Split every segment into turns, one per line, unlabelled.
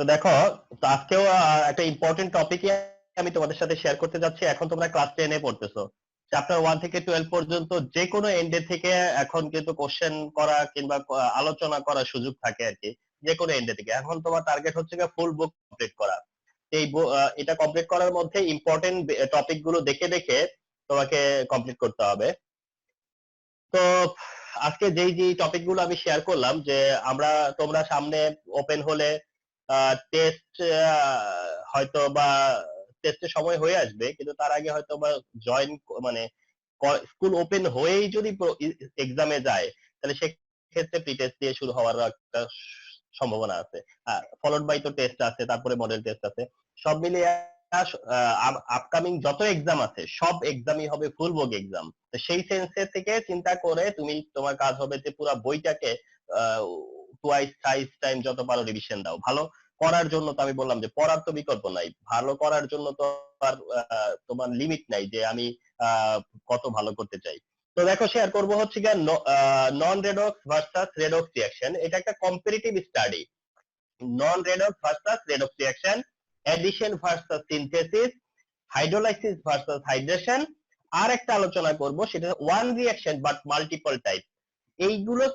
তো দেখো, তো আজকেও একটা ইম্পর্টেন্ট টপিক আমি তোমাদের সাথে শেয়ার করতে যাচ্ছি। এখন তোমরা ক্লাস 10 এ পড়তেছো, চ্যাপ্টার 1 থেকে 12 পর্যন্ত যে কোনো এন্ডে থেকে এখন কিন্তু কোশ্চেন করা কিংবা আলোচনা করার সুযোগ থাকে আর কি, যে কোনো এন্ডে থেকে। এখন তোমার টার্গেট হচ্ছে ফুল বুক কমপ্লিট করা। এটা কমপ্লিট করার মধ্যে ইম্পর্টেন্ট টপিক গুলো দেখে দেখে তোমাকে কমপ্লিট করতে হবে। তো আজকে যেই যে টপিক গুলো আমি শেয়ার করলাম, যে তোমরা সামনে ওপেন হলে টেস্ট হয়তো বা টেস্টের সময় হয়ে আসবে, কিন্তু তার আগে হয়তো বা জয়েন মানে স্কুল ওপেন হয়েই যদি এক্সামে যায়, তাহলে সেক্ষেত্রে প্রি টেস্ট দিয়ে শুরু হওয়ার একটা সম্ভাবনা আছে। ফলোড বাই তো টেস্ট আছে, তারপরে মডেল টেস্ট আছে। সব মিলিয়ে আপকামিং যত এক্সাম আছে সব এক্সামই হবে ফুল বুক এক্সাম। তো সেই সেন্সে থেকে চিন্তা করে তোমার কাজ হবে যে পুরো বইটাকে টুয়াইস থ্রাইস টাইম যত পারো রিভিশন দাও। ভালো করার জন্য তো আমি বললাম যে পড়ার তো বিকল্প নাই, ভালো করার জন্য তো আর তোমার লিমিট নাই যে আমি কত ভালো করতে চাই। তো দেখো, শেয়ার করব হচ্ছে গিয়ে non redox versus redox reaction. এটা একটা comparative study. Non redox versus redox reaction, addition versus synthesis, hydrolysis versus hydration. আর একটা আলোচনা করব, সেটা one reaction but multiple type. এইগুলো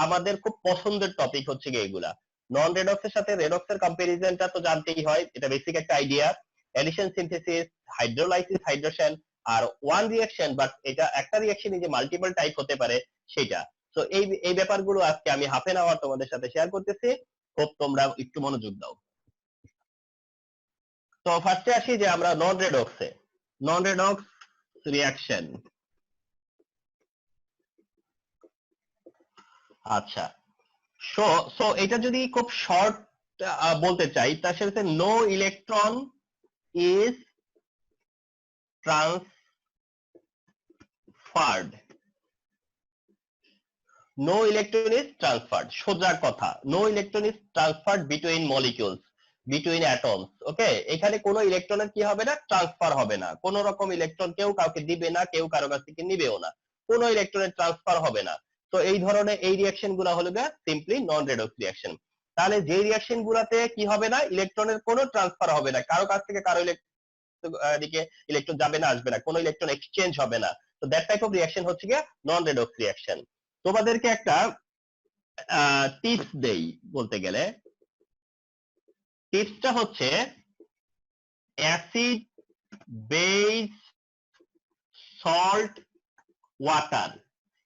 আমাদের খুব পছন্দের টপিক হচ্ছে গিয়ে এইগুলা। নন রেডক্স এর সাথে রেডক্স এর কম্পারিজনটা তো জানতেই হয়, এটা বেসিক একটা idea. Addition, synthesis, hydrolysis, hydration, আর ওয়ান রিঅ্যাকশন বাট এটা একটা রিঅ্যাকশনই যে মাল্টিপল টাইপ হতে পারে সেটা। তো এই ব্যাপারগুলো আজকে আমি হাফ এন আওয়ার তোমাদের সাথে শেয়ার করতেছি। খুব তোমরা একটু মনোযোগ দাও। তো ফার্স্টে আসি যে আমরা নন রেডক্সে, নন রেডক্স রিঅ্যাকশন। আচ্ছা, সো সো এটা যদি খুব শর্ট বলতে চাই, তার সাথে no electron is transferred. No electron is transferred, সোজা কথা। No electron is transferred between molecules, between atoms. Okay, এখানে কোনো ইলেকট্রনের কি হবে না, ট্রান্সফার হবে না। কোন রকম ইলেকট্রন কেউ কাউকে দিবে না, কেউ কারো কাছ থেকে নিবেও না। কোনো ইলেকট্রনের ট্রান্সফার হবে না। তো এই ধরনের এই রিঅ্যাকশন গুলো হলো গিয়ে সিম্পলি নন রেডক্স রিঅ্যাকশন। তাহলে যে রিঅ্যাকশন গুলাতে কি হবে না, ইলেকট্রনের কোনো ট্রান্সফার হবে না, কারো কাছ থেকে কারো দিকে ইলেকট্রন যাবে না, আসবে না, কোনো ইলেকট্রন এক্সচেঞ্জ হবে না। তো দ্যাট টাইপ অফ রিঅ্যাকশন হচ্ছে গিয়ে নন রেডক্স রিঅ্যাকশন। তোমাদেরকে একটা টিপস দেই বলতে গেলে। টিপসটা হচ্ছে অ্যাসিড, বেস, সল্ট, ওয়াটার।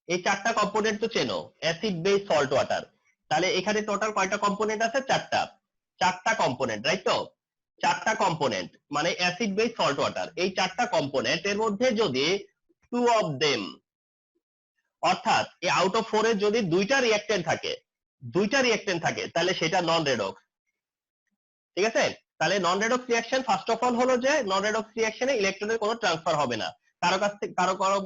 এই চারটা কম্পোনেন্ট তো চেনো, অ্যাসিড, বেস, সল্ট, ওয়াটার। তাহলে এখানে টোটাল কয়টা কম্পোনেন্ট আছে? চারটা। চারটা কম্পোনেন্ট, রাইট? তো চারটা কম্পোনেন্ট মানে অ্যাসিড, বেস, সল্ট, ওয়াটার। এই চারটা কম্পোনেন্ট এর মধ্যে যদি টু অফ দেম, অর্থাৎ এই আউট অফ ফোর এর যদি দুইটা রিঅ্যাকটেন্ট থাকে তাহলে সেটা নন রেডক্স। ঠিক আছে? তাহলে non redox reaction first of all হলো যে নন রেডক্স রিঅ্যাকশনে ইলেকট্রনের কোনো ট্রান্সফার হবে না, কারো কাছ থেকে কারো কারো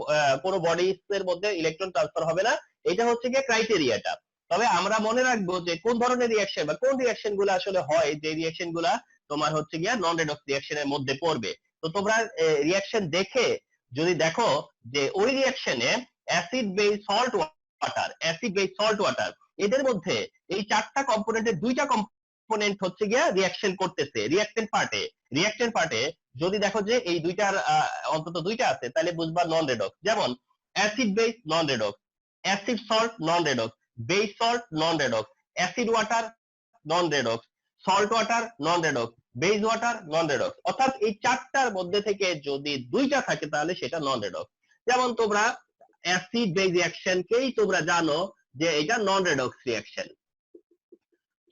কোনো বডিজ এর মধ্যে ইলেকট্রন ট্রান্সফার হবে না। এটা হচ্ছে গিয়ে ক্রাইটেরিয়াটা। তবে আমরা মনে রাখবো যে কোন ধরনের রিঅ্যাকশন বা কোন রিঅ্যাকশন গুলো আসলে হয়, যে রিঅ্যাকশন গুলা তোমার হচ্ছে গিয়ে নন রেডক্স রিঅ্যাকশনের মধ্যে পড়বে। তো তোমরা রিঅ্যাকশন দেখে যদি দেখো যে ওই রিঅ্যাকশনে acid, base, salt, water, acid, base, salt, water, এদের মধ্যে এই চারটা কম্পোনেন্টের দুইটা কম্পোনেন্ট হচ্ছে গিয়া রিঅ্যাকশন করতেছে রিঅ্যাকটেন্ট পার্টে যদি দেখো যে এই দুইটার অন্তত দুইটা আছে, তাহলে বুঝবা নন রেডক্স। যেমন অ্যাসিড, বেস, নন রেডক্স, অ্যাসিড, সল্ট, নন রেডক্স, বেস, সল্ট, নন রেডক্স, অ্যাসিড, ওয়াটার, নন রেডক্স, সল্ট, ওয়াটার, নন রেডক্স, বেস, ওয়াটার, নন রেডক্স। অর্থাৎ এই চারটার মধ্যে থেকে যদি দুইটা থাকে তাহলে সেটা নন রেডক্স। যেমন তোমরা অ্যাসিড বেস রিঅ্যাকশনকেই তোমরা জানো যে এটা নন রেডক্স রিঅ্যাকশন।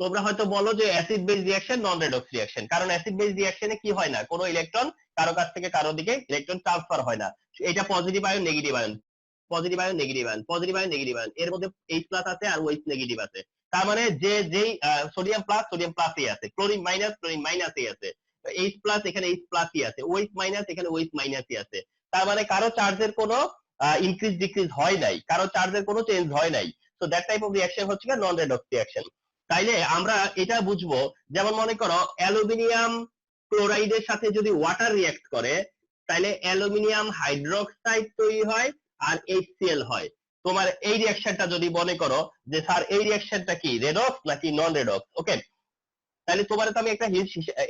তোমরা হয়তো বলো যে অ্যাসিড বেস রিঅ্যাকশন নন রেডক্স রিঅ্যাকশন, কারণ অ্যাসিড বেস রিঅ্যাকশনে কি হয় না, কোনো ইলেকট্রন কারো কাছ থেকে কারো দিকে ইলেকট্রন ট্রান্সফার হয় না। এটা positive ion, negative ion, positive ion, negative ion, positive ion, negative ion, এর মধ্যে H প্লাস আছে আর OH নেগেটিভ আছে। তার মানে যে যেই সোডিয়াম প্লাস, সোডিয়াম প্লাসই আছে, ক্লোরিন মাইনাস, ক্লোরিন মাইনাসই আছে, H প্লাস এখানে H প্লাসই আছে, OH মাইনাস এখানে OH মাইনাসই আছে। তার মানে কারো চার্জের কোনো ইনক্রিজ ডিক্রিজ হয় নাই, কারো চার্জের কোনো চেঞ্জ হয় নাই। So that type of reaction হচ্ছে নন রেডক্স রিঅ্যাকশন। তাইলে আমরা এটা বুঝবো, যেমন মনে করো অ্যালুমিনিয়াম ক্লোরাইডের সাথে যদি ওয়াটার রিঅ্যাক্ট করে, তাহলে অ্যালুমিনিয়াম হাইড্রোক্সাইড তৈরি হয় আর HCl হয়। তোমার এই রিঅ্যাকশনটা যদি মনে করো যে স্যার এই রিঅ্যাকশনটা কি রেডক্স নাকি নন রেডক্স, ওকে, তাহলে তোমার তো আমি একটা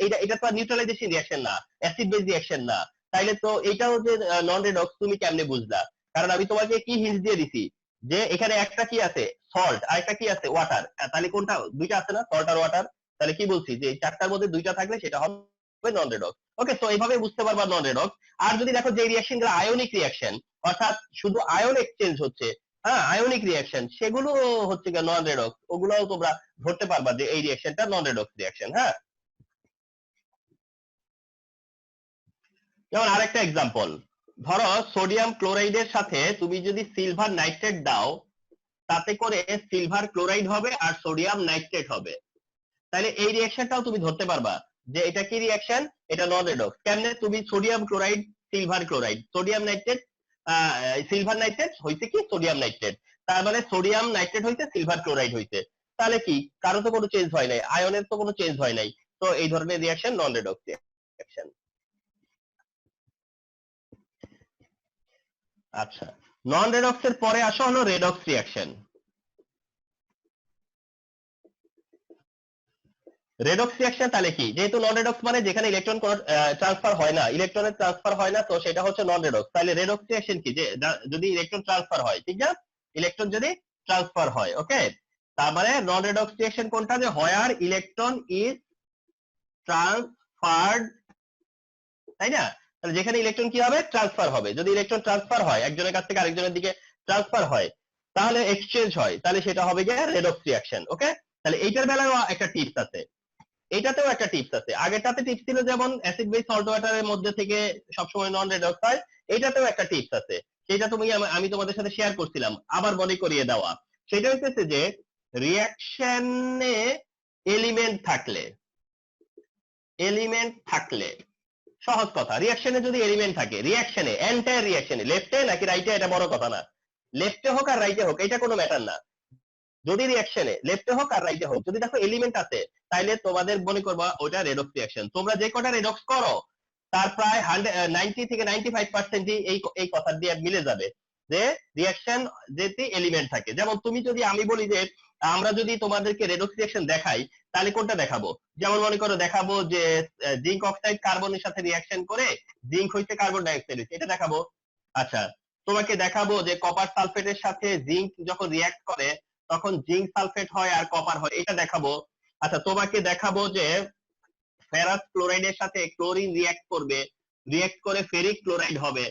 এটা এটা তো নিউট্রালাইজেশন রিঅ্যাকশন না, অ্যাসিড বেস রিঅ্যাকশন না, তাইলে তো এটাও যে নন রেডক্স তুমি কেমনে বুঝলা? কারণ আমি তোমাকে কি হিন্ট দিয়ে দিছি যে এখানে একটা কি আছে সল্ট আর একটা কি আছে ওয়াটার, তাহলে কোনটা দুইটা আছে না সল্ট আর ওয়াটার, তাহলে কি বলছি যে এই চারটার মধ্যে দুইটা থাকলে সেটা হবে নন রেডক্স। ওকে, তো এইভাবে বুঝতে পারবা নন রেডক্স। আর যদি দেখো যে রিঅ্যাকশন গুলো আয়নিক রিঅ্যাকশন, অর্থাৎ শুধু আয়ন এক্সচেঞ্জ হচ্ছে, হ্যাঁ আয়নিক রিঅ্যাকশন, সেগুলো হচ্ছে কি নন রেডক্স, ওগুলোও তোমরা ধরতে পারবা যে এই রিঅ্যাকশনটা নন রেডক্স রিঅ্যাকশন। হ্যাঁ, যেমন আরেকটা এক্সাম্পল, ধরো সোডিয়াম ক্লোরাইডের সাথে তুমি যদি সিলভার নাইট্রেট দাও, তাতে করে সিলভার ক্লোরাইড হবে আর সোডিয়াম নাইট্রেট হবে। তাহলে এই রিঅ্যাকশনটাও তুমি ধরতে পারবা যে এটা কি রিঅ্যাকশন, এটা নন রেডক্স। কেমনে? তুমি sodium chloride silver chloride, sodium nitrate silver nitrate হইছে কি সোডিয়াম নাইট্রেট, তার মানে সোডিয়াম নাইট্রেট হইছে সিলভার ক্লোরাইড হইছে, তাহলে কি কারো তো কোনো চেঞ্জ হয় নাই, আয়নের তো কোনো চেঞ্জ হয় নাই, তো এই ধরনের রিঅ্যাকশন নন রেডক্স রিঅ্যাকশন। আচ্ছা, নন রেডক্স এর পরে আসা হলো রেডক্স রিঅ্যাকশন। রেডক্স রিঅ্যাকশন তাহলে কি? যেহেতু নন রেডক্স মানে যেখানে ইলেকট্রন ট্রান্সফার হয় না, ইলেকট্রনের ট্রান্সফার হয় না, তো সেটা হচ্ছে নন রেডক্স। তাহলে রেডক্স রিঅ্যাকশন কি? যে যদি ইলেকট্রন ট্রান্সফার হয়, ঠিক না, ইলেকট্রন যদি ট্রান্সফার হয়, ওকে, তার মানে নন রেডক্স রিঅ্যাকশন কোনটা? যে হোয়ার ইলেকট্রন ইজ ট্রান্সফার্ড, তাই না? তাহলে যেখানে ইলেকট্রন কি হবে? ট্রান্সফার হবে। যদি ইলেকট্রন ট্রান্সফার হয় একজনের কাছ থেকে আরেকজনের দিকে ট্রান্সফার হয়, তাহলে এক্সচেঞ্জ হয়, তাহলে সেটা হবে গিয়ে রেডক্স রিঅ্যাকশন। ওকে, তাহলে এইটার বেলায়ও একটা টিপস আছে, এটাতেও একটা টিপস আছে। আগেরটাতে টিপস ছিল যেমন অ্যাসিড বেস সল্ট ওয়াটারের মধ্যে থেকে সবসময় নন রেডক্স হয়, এটাতেও একটা টিপস আছে, সেটা তুমি আমি তোমাদের সাথে শেয়ার করছিলাম, আবার মনে করিয়ে দেওয়া। সেটা হচ্ছে যে রিঅ্যাকশনে এলিমেন্ট থাকলে, এলিমেন্ট থাকলে, সহজ কথা, রিঅ্যাকশনে যদি এলিমেন্ট থাকে, রিঅ্যাকশনে এন্টায়ার রিঅ্যাকশনে লেফটে নাকি রাইটে এটা বড় কথা না, লেফটে হোক আর রাইটে হোক এটা কোনো ম্যাটার না, যদি রিঅ্যাকশনে লেফটে হোক আর রাইটে হোক যদি দেখো এলিমেন্ট আছে, তাইলে তোমাদের মনে করবা ওটা রেডক্স রিঅ্যাকশন। তোমরা যে কটা রেডক্স করো তার প্রায় 90 থেকে 95% এই এই কথা দিয়ে মিলে যাবে যে রিঅ্যাকশন যেতে এলিমেন্ট থাকে। যেমন তুমি যদি, আমি বলি যে আমরা যদি তোমাদেরকে রেডক্স রিঅ্যাকশন দেখাই, তাহলে কোনটা দেখাবো? যেমন মনে করো দেখাবো যে জিঙ্ক অক্সাইড কার্বনের সাথে রিঅ্যাকশন করে জিঙ্ক হইতে কার্বন ডাই অক্সাইড হইছে, এটা দেখাবো। আচ্ছা, তোমাকে দেখাবো যে কপার সালফেটের সাথে জিঙ্ক যখন রিঅ্যাক্ট করে তখন জিঙ্ক সালফেট হয় আর কপার হয়, এটা দেখাবো। আচ্ছা, তোমাকে দেখাবো যে ফেরাস ক্লোরাইডের সাথে ক্লোরিন রিঅ্যাক্ট করবে, রিঅ্যাক্ট করে ফেরিক ক্লোরাইড হবে,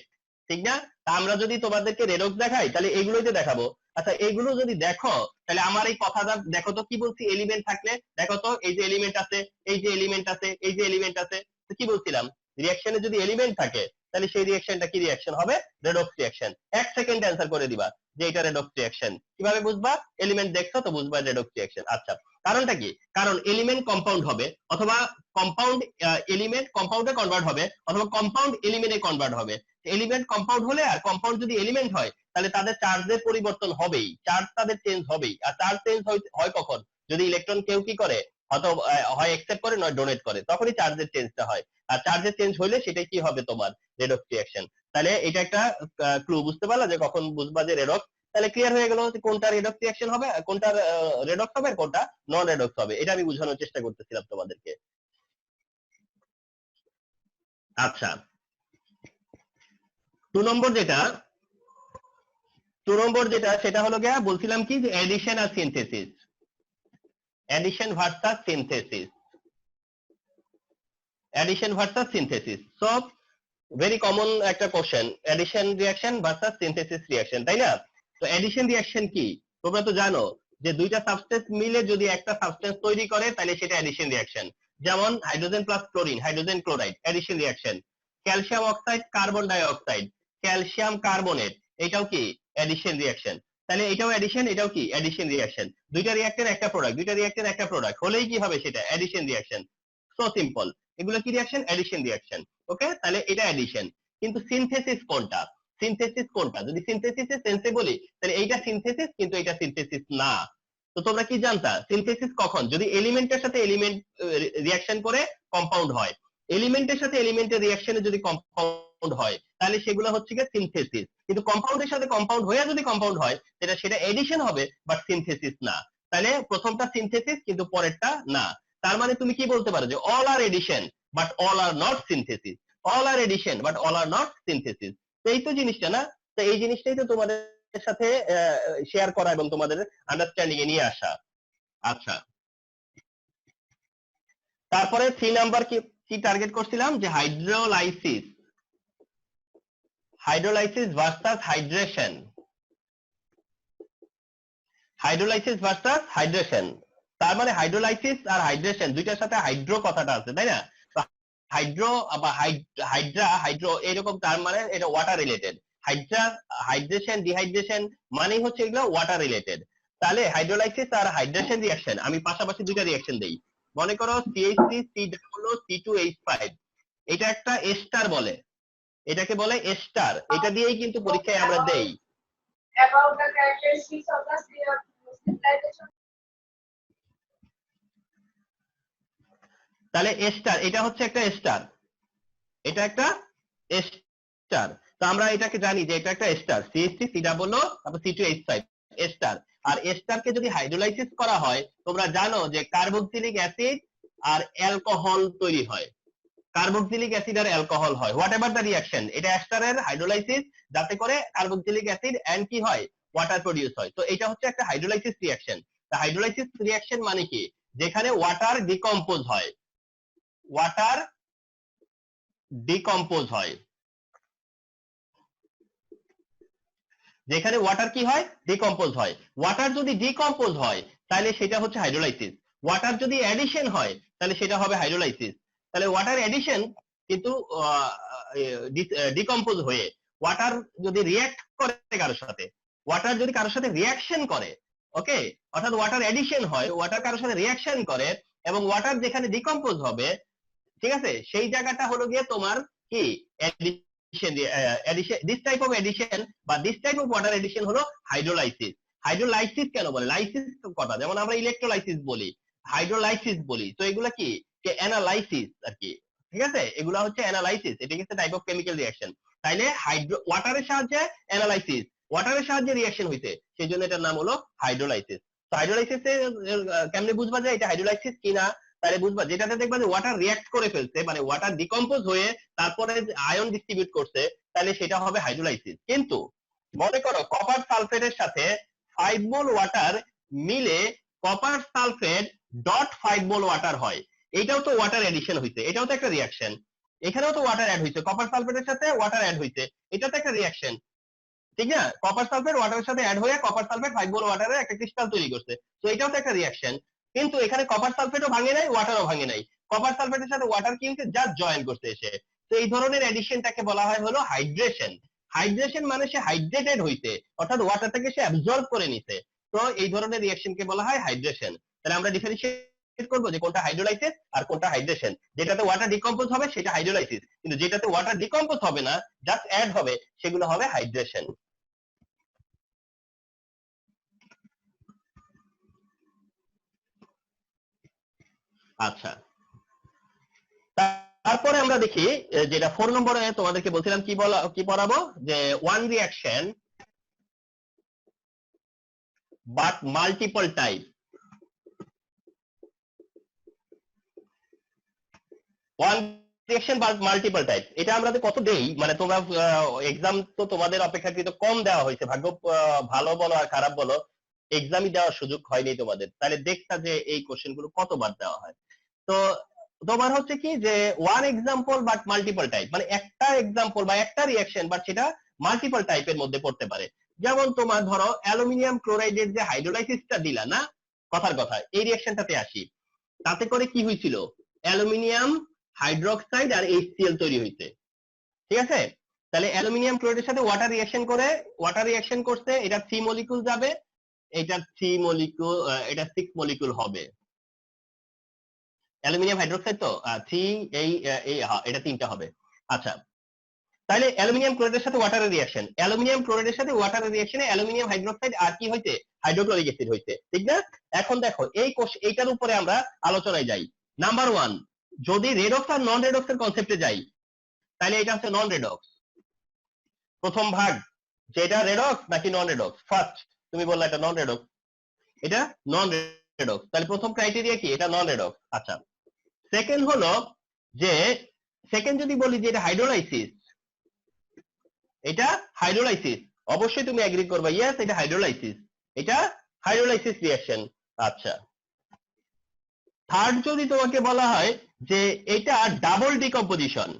ঠিক না? তা আমরা যদি তোমাদেরকে রেডক্স দেখাই তাহলে এগুলোই তো দেখাবো। আচ্ছা, এগুলো যদি দেখো তাহলে আমার এই কথাটা দেখো তো কি বলছি, এলিমেন্ট থাকলে দেখো তো এই যে এলিমেন্ট আছে, এই যে এলিমেন্ট আছে, এই যে এলিমেন্ট আছে, তো কি বলছিলাম, রিঅ্যাকশনে যদি এলিমেন্ট থাকে তাহলে সেই রিঅ্যাকশনটা কি রিঅ্যাকশন হবে? Redox reaction. 1 সেকেন্ড অ্যান্সার করে দিবা যে এটা রেডক্স রিঅ্যাকশন। কিভাবে বুঝবা? এলিমেন্ট দেখছো তো বুঝবা রেডক্স রিঅ্যাকশন। আচ্ছা, কারণটা কি? কারণ এলিমেন্ট কম্পাউন্ড হবে, অথবা কম্পাউন্ড এলিমেন্ট কম্পাউন্ডে কনভার্ট হবে, অথবা কম্পাউন্ড এলিমেন্টে কনভার্ট হবে। এলিমেন্ট কম্পাউন্ড হলে আর কম্পাউন্ড যদি এলিমেন্ট হয় তাহলে তাদের চার্জের পরিবর্তন হবেই, চার্জ তাদের চেঞ্জ হবেই। আর চার্জ চেঞ্জ হয় কখন? যদি ইলেকট্রন কেউ কি করে, হয়তো হয় অ্যাকসেপ্ট করে নয় ডোনেট করে, তখনই চার্জের চেঞ্জটা হয়। আর চার্জের চেঞ্জ হলে সেটাই কি হবে? তোমার রেডক্স রিঅ্যাকশন। তাহলে এটা একটা ক্লু, বুঝতে পারলা যে কখন বুঝবা যে রেডক্স। তাহলে ক্লিয়ার হয়ে গেল যে কোনটা রেডক্স রিঅ্যাকশন হবে, কোনটা রেডক্স হবে আর কোনটা নন রেডক্স হবে, এটা আমি বোঝানোর চেষ্টা করতেছিলাম তোমাদেরকে। আচ্ছা, 2 নম্বর যেটা, 2 নম্বর যেটা সেটা হলো গিয়া বলছিলাম কি যে এডিশন আর synthesis, addition versus synthesis, addition versus synthesis. So very common একটা question, addition reaction versus synthesis reaction, তাই না? তো এডিশন রিঅ্যাকশন কি? তোমরা তো জানো যে দুইটা সাবস্টেন্স মিলে যদি একটা সাবস্টেন্স তৈরি করে তাহলে সেটা এডিশন রিঅ্যাকশন। যেমন hydrogen plus chlorine, hydrogen chloride, addition reaction. Calcium oxide carbon dioxide, calcium carbonate, এটাও কি এডিশন রিঅ্যাকশন। তাহলে এটাও এডিশন, এটাও কি এডিশন রিঅ্যাকশন। দুইটা রিঅ্যাক্টের একটা প্রোডাক্ট, দুইটা রিঅ্যাক্টের একটা প্রোডাক্ট হলেই কি হবে? সেটা এডিশন রিঅ্যাকশন। সো সিম্পল, এগুলো কি রিঅ্যাকশন? Addition reaction. ওকে, তাহলে এটা এডিশন। কিন্তু সিনথেসিস কোনটা? সিনথেসিস কোনটা? যদি সিনথেসিসের সেন্সে বলি তাহলে এইটা সিনথেসিস, কিন্তু এটা সিনথেসিস না। তো তোমরা কি জানতা সিনথেসিস কখন? যদি এলিমেন্টের সাথে এলিমেন্ট রিঅ্যাকশন করে কম্পাউন্ড হয়, এলিমেন্টের সাথে এলিমেন্টের রিঅ্যাকশনে যদি কম্পাউন্ড হয় তাহলে সেগুলো হচ্ছে কি সিনথেসিস। কিন্তু কম্পাউন্ডের সাথে কম্পাউন্ড হয়ে যদি কম্পাউন্ড হয় সেটা এডিশন হবে, বাট সিনথেসিস না। তাহলে প্রথমটা সিনথেসিস কিন্তু পরেরটা না। তার মানে তুমি কি বলতে পারো যে all are addition but all are not synthesis, all are addition but all are not synthesis. তো এই তো জিনিসটা না, তো এই জিনিসটাই তো তোমাদের সাথে শেয়ার করা এবং তোমাদের আন্ডারস্ট্যান্ডিং এ নিয়ে আসা। আচ্ছা, তারপরে 3 নাম্বার কি কি টার্গেট করছিলাম যে hydrolysis, hydrolysis versus hydration, hydrolysis versus hydration. তার মানে হাইড্রোলাইসিস আর হাইড্রেশন দুইটার সাথে হাইড্রো কথাটা আছে, তাই না? হাইড্রো বা হাইড্রা, হাইড্রো এরকম, তার মানে এটা water related. Hydra, hydration, dehydration মানে হচ্ছে এগুলো ওয়াটার রিলেটেড। তাহলে হাইড্রোলাইসিস আর হাইড্রেশন রিঅ্যাকশন, আমি পাশাপাশি দুইটা রিঅ্যাকশন দেই। মনে করো CH3 C+O2H5, এটা একটা এস্টার বলে, এটাকে বলে এস্টার, এটা দিয়েই কিন্তু পরীক্ষায় আমরা দেই।
About the characteristics of the civilization.
তাহলে এস্টার, এটা হচ্ছে একটা এস্টার, এটা একটা এস্টার। তো আমরা এটাকে জানি যে এটা একটা এস্টার, CH3 C+O তারপর C2H5 এস্টার। আর এস্টারকে যদি হাইড্রোলাইসিস করা হয়, তোমরা জানো যে কার্বক্সিলিক অ্যাসিড আর অ্যালকোহল তৈরি হয়, কার্বক্সিলিক অ্যাসিড আর অ্যালকোহল হয়, হোয়াট এভার দ্য রিঅ্যাকশন, এটা এস্টারের হাইড্রোলাইসিস, যাতে করে কার্বক্সিলিক অ্যাসিড এন্ড কি হয়, ওয়াটার প্রোডিউস হয়। তো এটা হচ্ছে একটা হাইড্রোলাইসিস রিঅ্যাকশন। তা হাইড্রোলাইসিস রিঅ্যাকশন মানে কি, যেখানে ওয়াটার ডিকম্পোজ হয়, ওয়াটার ডিকম্পোজ হয়, যেখানে ওয়াটার কি হয়, ডিকম্পোজ হয়। ওয়াটার যদি ডিকম্পোজ হয় তাহলে সেটা হচ্ছে হাইড্রোলাইসিস, ওয়াটার যদি অ্যাডিশন হয় তাহলে সেটা হবে হাইড্রোলাইসিস। তাহলে ওয়াটার অ্যাডিশন কিন্তু ডিকম্পোজ হয়ে, ওয়াটার যদি রিঅ্যাক্ট করে কারোর সাথে, ওয়াটার যদি কারোর সাথে রিঅ্যাকশন করে, ওকে, অর্থাৎ ওয়াটার অ্যাডিশন হয়, ওয়াটার কারোর সাথে রিঅ্যাকশন করে, এবং ওয়াটার যেখানে ডিকম্পোজ হবে, ঠিক আছে, সেই জায়গাটা হলো গিয়ে তোমার কি, addition, this type of addition বা this type of water addition হলো হাইড্রোলাইসিস। হাইড্রোলাইসিস কেন বলে, লাইসিস কথা, যেমন আমরা ইলেকট্রোলাইসিস বলি, হাইড্রোলাইসিস বলি, তো এগুলা কি, যে অ্যানালাইসিস আর কি, ঠিক আছে, এগুলা হচ্ছে অ্যানালাইসিস, এটা হচ্ছে টাইপ অফ কেমিক্যাল রিঅ্যাকশন। তাইলে হাইড্রো ওয়াটারের সাহায্যে অ্যানালাইসিস, ওয়াটারের সাহায্যে রিঅ্যাকশন হইছে, সেই জন্য এটার নাম হলো হাইড্রোলাইসিস। তো হাইড্রোলাইসিসে কেমনে বুঝবা যে এটা হাইড্রোলাইসিস কিনা, তাহলে বুঝবা যেটাতে দেখবা যে ওয়াটার রিঅ্যাক্ট করে ফেলছে, মানে ওয়াটার ডিকম্পোজ হয়ে তারপরে আয়ন ডিস্ট্রিবিউট করছে, তাহলে সেটা হবে হাইড্রোলাইসিস। কিন্তু মনে করো কপার সালফেটের সাথে 5 মোল ওয়াটার মিলে কপার সালফেট ডট 5 মোল ওয়াটার হয়, এটাও তো ওয়াটার এডিশন হইছে, এটাও তো একটা রিঅ্যাকশন, এখানেও তো ওয়াটার অ্যাড হইছে, কপার সালফেটের সাথে ওয়াটার অ্যাড হইছে, এটা তো একটা রিঅ্যাকশন, ঠিক না? কপার সালফেট ওয়াটারের সাথে অ্যাড হয়ে কপার সালফেট 5 মোল ওয়াটারে একটা ক্রিস্টাল তৈরি করছে, তো এটাও তো একটা রিঅ্যাকশন। কিন্তু এখানে কপার সালফেটও ভাঙে নাই, ওয়াটারও ভাঙে নাই, কপার সালফেটের সাথে ওয়াটার কি হচ্ছে, জাস্ট জয়েন করছে এসে। তো এই ধরনের এডিশনটাকে বলা হয় হলো হাইড্রেশন। হাইড্রেশন মানে সে হাইড্রেটেড হইছে, অর্থাৎ ওয়াটারটাকে সে অ্যাবজর্ব করে নিছে, তো এই ধরনের রিঅ্যাকশনকে বলা হয় হাইড্রেশন। তাহলে আমরা ডিফারেন্সিয়েট করবো যে কোনটা হাইড্রোলাইসিস আর কোনটা হাইড্রেশন। যেটাতে ওয়াটার ডিকম্পোজ হবে সেটা হাইড্রোলাইসিস, কিন্তু যেটাতে ওয়াটার ডিকম্পোজ হবে না, জাস্ট অ্যাড হবে, সেগুলো হবে হাইড্রেশন। আচ্ছা, তারপরে আমরা দেখি যেটা 4 নম্বরে তোমাদেরকে বলছিলাম কি পড়াবো, যে one reaction but multiple type. One reaction but multiple type, এটা আমরা কত দেই, মানে তোমরা এক্সাম তো তোমাদের অপেক্ষাকৃত কম দেওয়া হয়েছে, ভাগ্য ভালো বলো আর খারাপ বলো, এক্সামই দেওয়ার সুযোগ হয়নি তোমাদের, তাহলে দেখতা যে এই কোশ্চেন গুলো কতবার দেওয়া হয়। তো তোমার হচ্ছে কি যে one example but multiple type, মানে একটা এক্সাম্পল বা একটা রিঅ্যাকশন বাট সেটা মাল্টিপল টাইপের মধ্যে পড়তে পারে। যেমন তোমার ধরো অ্যালুমিনিয়াম ক্লোরাইডের যে হাইড্রোলাইসিসটা দিলা না, কথার কথা, এই রিঅ্যাকশনটাতে আসি, তাতে করে কি হয়েছিল, অ্যালুমিনিয়াম হাইড্রোক্সাইড আর HCl তৈরি হয়েছে, ঠিক আছে? তাহলে অ্যালুমিনিয়াম ক্লোরাইডের সাথে ওয়াটার রিঅ্যাকশন করে, ওয়াটার রিঅ্যাকশন করছে, এটা 3 মলিকুল যাবে, এটা 3 মলিকুল, এটা 6 মলিকুল হবে, অ্যালুমিনিয়াম হাইড্রোক্সাইড তো 3, এটা 3টা হবে। আচ্ছা, তাহলে অ্যালুমিনিয়াম ক্লোরাইডের সাথে ওয়াটারের রিঅ্যাকশন, অ্যালুমিনিয়াম ক্লোরাইডের সাথে ওয়াটারের রিঅ্যাকশনে অ্যালুমিনিয়াম হাইড্রোক্সাইড আর কি হইছে, হাইড্রোক্লোরিক অ্যাসিড হইছে, ঠিক না? এখন দেখো এইটার উপরে আমরা আলোচনায় যাই। নাম্বার 1, যদি রেডক্স আর নন রেডক্স এর কনসেপ্টে যাই, তাহলে এটা হচ্ছে নন রেডক্স, প্রথম ভাগ, যে এটা রেডক্স নাকি নন রেডক্স। ফার্স্ট তুমি বললা এটা নন রেডক্স, এটা নন রেডক্স। তাহলে প্রথম ক্রাইটেরিয়া কি, এটা নন রেডক্স। আচ্ছা, সেকেন্ড হলো যে সেকেন্ড যদি বলি যে এটা হাইড্রোলাইসিস, এটা হাইড্রোলাইসিস, অবশ্যই তুমি এগ্রি করবে, ইয়েস এটা হাইড্রোলাইসিস, এটা হাইড্রোলাইসিস রিঅ্যাকশন। আচ্ছা, থার্ড যদি তোমাকে বলা হয় যে এটা ডাবল ডিকম্পোজিশন,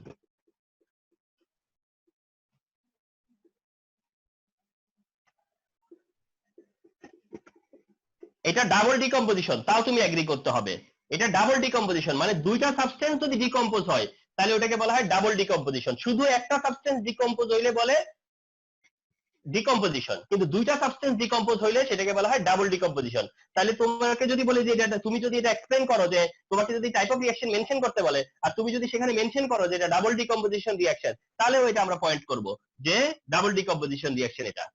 এটা ডাবল ডিকম্পোজিশন, তাও তুমি এগ্রি করতে হবে। এটা ডাবল ডিকম্পোজিশন মানে দুইটা সাবস্টেন্স যদি ডিকম্পোজ হয় তাহলে ওটাকে বলা হয় ডাবল ডিকম্পোজিশন। শুধু একটা সাবস্টেন্স ডিকম্পোজ হইলে বলে ডিকম্পোজিশন, কিন্তু দুইটা সাবস্টেন্স ডিকম্পোজ হইলে সেটাকে বলা হয় ডাবল ডিকম্পোজিশন। তাহলে তোমাকে যদি বলে যে এটা, তুমি যদি এটা এক্সপ্লেইন করো, যে তোমাকে যদি টাইপ অফ রিঅ্যাকশন মেনশন করতে বলে আর তুমি যদি সেখানে মেনশন করো যে এটা ডাবল ডিকম্পোজিশন রিঅ্যাকশন, তাহলে ওইটা আমরা পয়েন্ট করব যে ডাবল ডিকম্পোজিশন রিঅ্যাকশন এটা।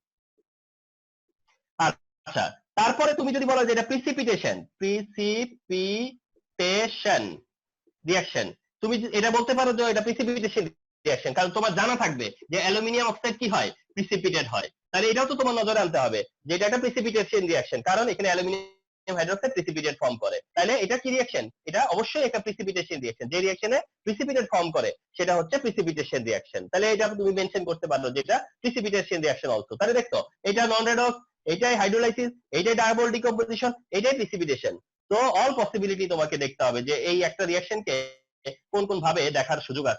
আচ্ছা, তারপরে তুমি যদি বলো যে এটা প্রিসিপিটেশন রিঅ্যাকশন, তুমি এটা বলতে পারো যে এটা প্রিসিপিটেশন রিঅ্যাকশন, কারণ তোমার জানা থাকবে যে অ্যালুমিনিয়াম অক্সাইড কি হয়, প্রিসিপিটেট হয়। তাহলে এটাও তো তোমার নজরে আনতে হবে যে এটা একটা প্রিসিপিটেশন রিঅ্যাকশন, কারণ এখানে অ্যালুমিনিয়াম হাইড্রোক্সাইড প্রিসিপিটেট ফর্ম করে। তাহলে এটা কি রিঅ্যাকশন, এটা অবশ্যই একটা প্রিসিপিটেশন রিঅ্যাকশন, যে রিঅ্যাকশনে প্রিসিপিটেট ফর্ম করে সেটা হচ্ছে প্রিসিপিটেশন রিঅ্যাকশন। তাহলে এটা তুমি মেনশন করতে পারো যে এটা প্রিসিপিটেশন রিঅ্যাকশন অলসো। তাহলে দেখো এটা নন রেডক্স, এটাই হাইড্রোলাইসিস, এটাই ডাবল ডিকম্পোজিশন, এটাই প্রিসিপিটেশন। তো অল পসিবিলিটি তোমাকে দেখতে হবে যে এই একটা রিঅ্যাকশনকে কোন কোন ভাবে দেখার সুযোগ আছে।